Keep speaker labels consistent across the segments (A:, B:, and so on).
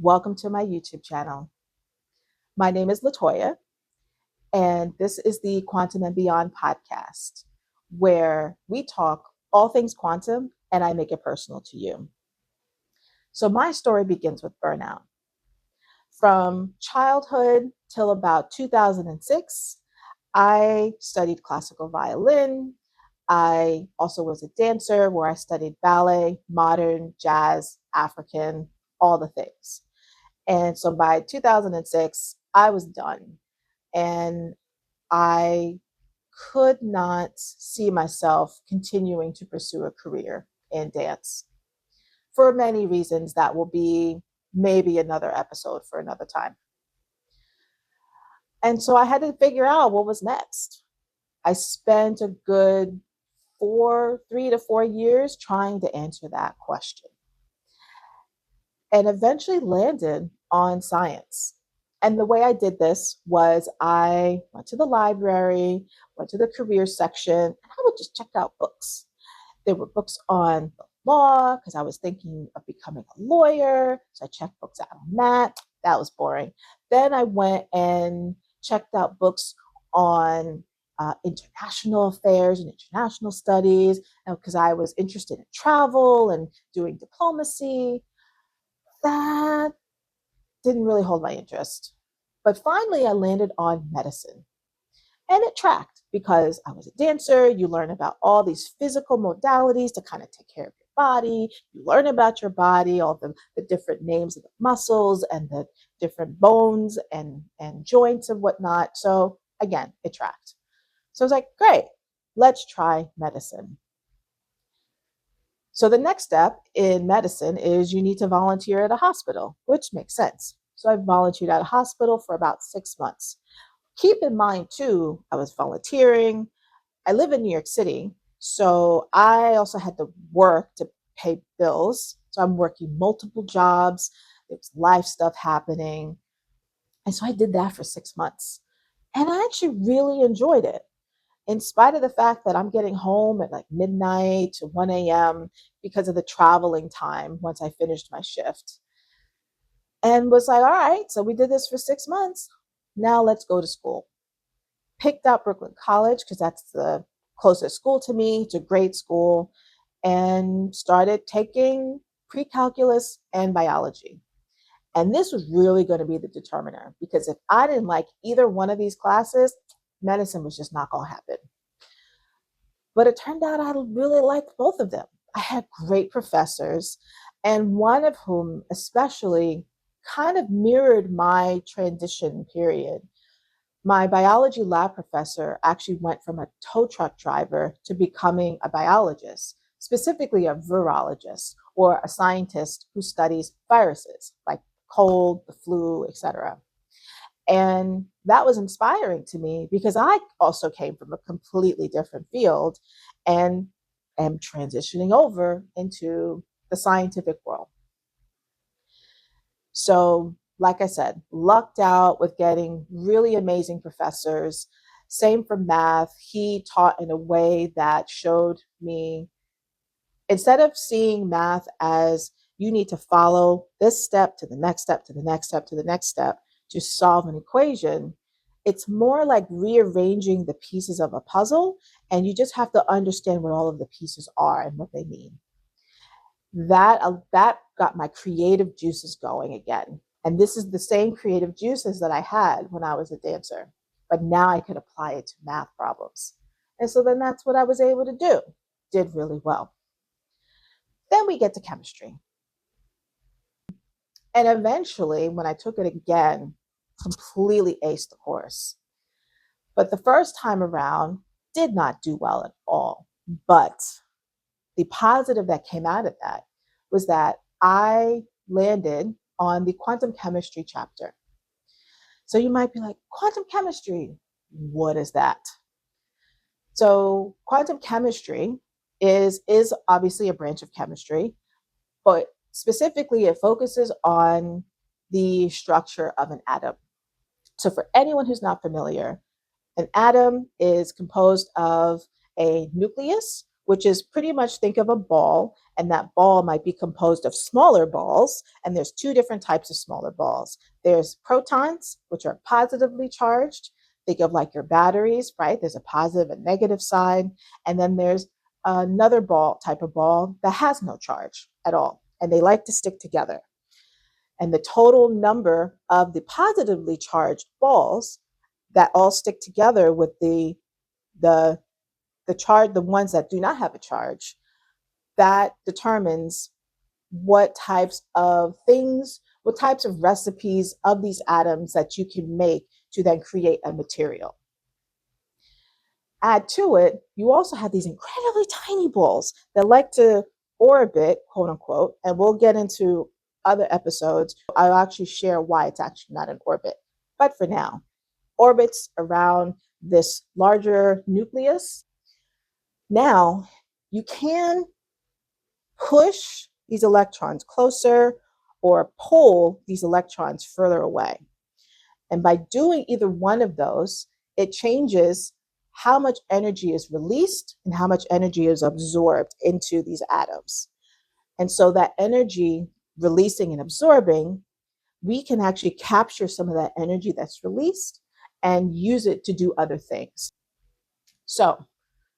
A: Welcome to my YouTube channel. My name is Latoya, and this is the Quantum and Beyond podcast, where we talk all things quantum and I make it personal to you. So, my story begins with burnout. From childhood till about 2006, I studied classical violin. I also was a dancer where I studied ballet, modern, jazz, African, all the things. And so by 2006, I was done. And I could not see myself continuing to pursue a career in dance for many reasons that will be maybe another episode for another time. And so I had to figure out what was next. I spent a good 3 to 4 years trying to answer that question and eventually landed on science. And the way I did this was I went to the library, went to the career section, and I would just check out books. There were books on the law because I was thinking of becoming a lawyer. So I checked books out on that. That was boring. Then I went and checked out books on international affairs and international studies because I was interested in travel and doing diplomacy. That didn't really hold my interest. But finally, I landed on medicine. And it tracked because I was a dancer. You learn about all these physical modalities to kind of take care of your body. You learn about your body, all the different names of the muscles and the different bones and joints and whatnot. So again, it tracked. So I was like, great, let's try medicine. So the next step in medicine is you need to volunteer at a hospital, which makes sense. So I volunteered at a hospital for about 6 months. Keep in mind, too, I was volunteering. I live in New York City, so I also had to work to pay bills. So I'm working multiple jobs. There's life stuff happening. And so I did that for 6 months. And I actually really enjoyed it, in spite of the fact that I'm getting home at like midnight to 1 a.m. because of the traveling time once I finished my shift. And was like, all right, so we did this for 6 months. Now let's go to school. Picked out Brooklyn College because that's the closest school to me. It's a great school. And started taking pre-calculus and biology. And this was really going to be the determiner because if I didn't like either one of these classes, medicine was just not going to happen. But it turned out I really liked both of them. I had great professors, and one of whom especially kind of mirrored my transition period. My biology lab professor actually went from a tow truck driver to becoming a biologist, specifically a virologist or a scientist who studies viruses like cold, the flu, etc. And that was inspiring to me because I also came from a completely different field and am transitioning over into the scientific world. So, like I said, lucked out with getting really amazing professors. Same for math. He taught in a way that showed me, instead of seeing math as you need to follow this step to the next step to the next step to the next step to solve an equation, it's more like rearranging the pieces of a puzzle, and you just have to understand what all of the pieces are and what they mean. That got my creative juices going again. And this is the same creative juices that I had when I was a dancer, but now I could apply it to math problems. And so then that's what I was able to do. Did really well. Then we get to chemistry. And eventually, when I took it again, completely aced the course. But the first time around, did not do well at all. But the positive that came out of that was that I landed on the quantum chemistry chapter. So you might be like, quantum chemistry, what is that? So quantum chemistry is obviously a branch of chemistry, but specifically it focuses on the structure of an atom. So for anyone who's not familiar, an atom is composed of a nucleus, which is pretty much think of a ball, and that ball might be composed of smaller balls. And there's two different types of smaller balls. There's protons, which are positively charged. Think of like your batteries, right? There's a positive and negative side. And then there's another ball type of ball that has no charge at all, and they like to stick together. And the total number of the positively charged balls that all stick together with the charge, the ones that do not have a charge, that determines what types of things, what types of recipes of these atoms that you can make to then create a material. Add to it, you also have these incredibly tiny balls that like to orbit, quote unquote, and we'll get into other episodes. I'll actually share why it's actually not an orbit. But for now, orbits around this larger nucleus. Now, you can push these electrons closer or pull these electrons further away. And by doing either one of those, it changes how much energy is released and how much energy is absorbed into these atoms. And so that energy releasing and absorbing, we can actually capture some of that energy that's released and use it to do other things. So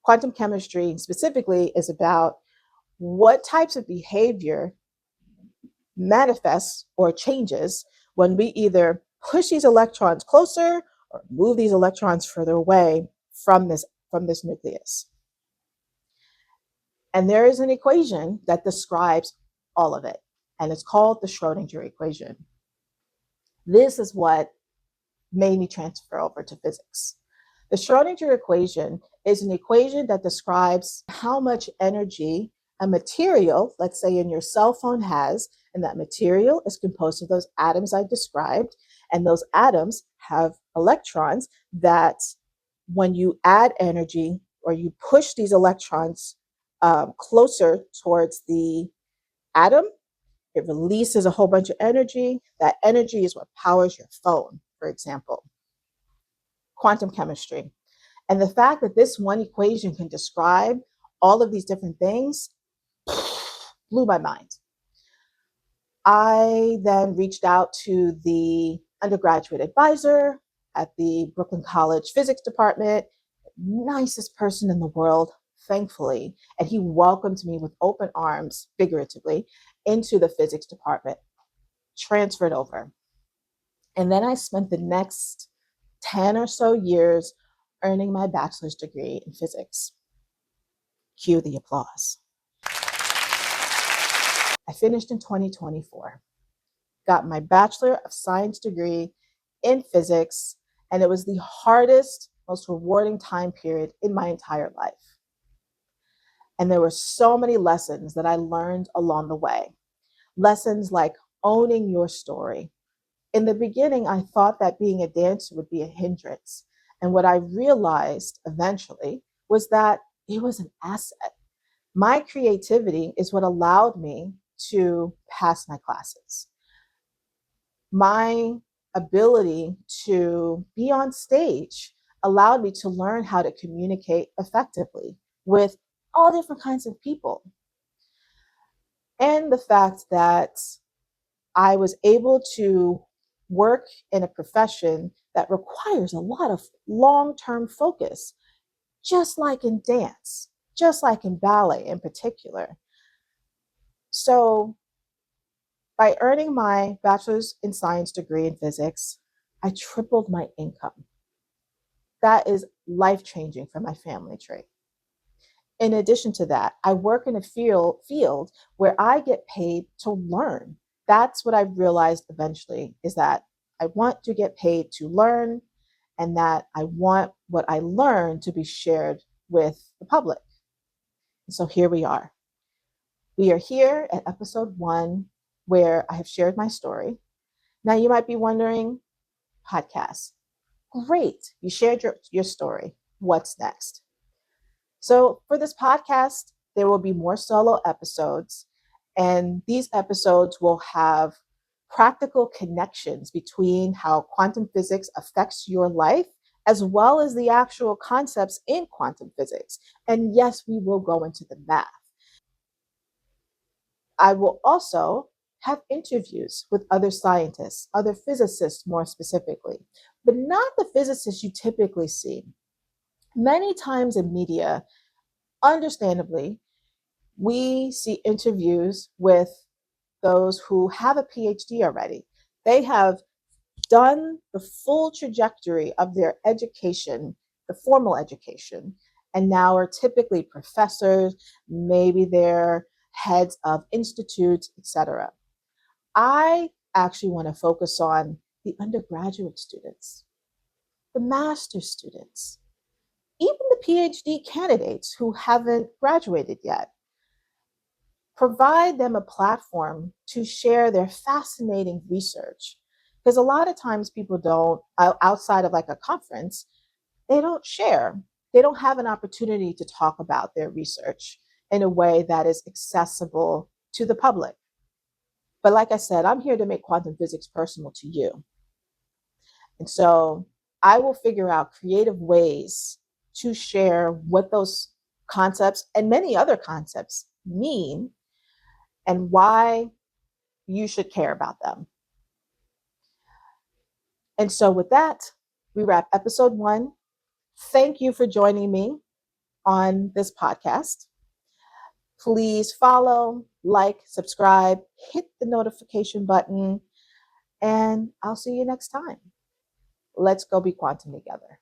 A: quantum chemistry specifically is about what types of behavior manifests or changes when we either push these electrons closer or move these electrons further away from this nucleus. And there is an equation that describes all of it, and it's called the Schrodinger equation. This is what made me transfer over to physics. The Schrodinger equation is an equation that describes how much energy a material, let's say in your cell phone, has, and that material is composed of those atoms I described, and those atoms have electrons that when you add energy or you push these electrons closer towards the atom, it releases a whole bunch of energy. That energy is what powers your phone, for example. Quantum chemistry. And the fact that this one equation can describe all of these different things blew my mind. I then reached out to the undergraduate advisor at the Brooklyn College physics department, nicest person in the world, thankfully, and he welcomed me with open arms, figuratively, into the physics department, transferred over. And then I spent the next 10 or so years earning my bachelor's degree in physics. Cue the applause. I finished in 2024, got my Bachelor of Science degree in physics, and it was the hardest, most rewarding time period in my entire life. And there were so many lessons that I learned along the way. Lessons like owning your story. In the beginning, I thought that being a dancer would be a hindrance. And what I realized eventually was that it was an asset. My creativity is what allowed me to pass my classes. My ability to be on stage allowed me to learn how to communicate effectively with all different kinds of people. And the fact that I was able to work in a profession that requires a lot of long-term focus, just like in dance, just like in ballet in particular. So by earning my bachelor's in science degree in physics, I tripled my income. That is life-changing for my family tree. In addition to that, I work in a field where I get paid to learn. That's what I've realized eventually, is that I want to get paid to learn, and that I want what I learn to be shared with the public. So here we are. We are here at episode 1, where I have shared my story. Now you might be wondering, podcast. Great, you shared your story. What's next? So for this podcast, there will be more solo episodes, and these episodes will have practical connections between how quantum physics affects your life as well as the actual concepts in quantum physics. And yes, we will go into the math. I will also have interviews with other scientists, other physicists more specifically, but not the physicists you typically see. Many times in media, understandably, we see interviews with those who have a PhD already. They have done the full trajectory of their education, the formal education, and now are typically professors, maybe they're heads of institutes, etc. I actually want to focus on the undergraduate students, the master's students, even the PhD candidates who haven't graduated yet. Provide them a platform to share their fascinating research. Because a lot of times people don't, outside of like a conference, they don't share. They don't have an opportunity to talk about their research in a way that is accessible to the public. But like I said, I'm here to make quantum physics personal to you. And so I will figure out creative ways to share what those concepts and many other concepts mean and why you should care about them. And so, with that, we wrap episode 1. Thank you for joining me on this podcast. Please follow, like, subscribe, hit the notification button, and I'll see you next time. Let's go be quantum together.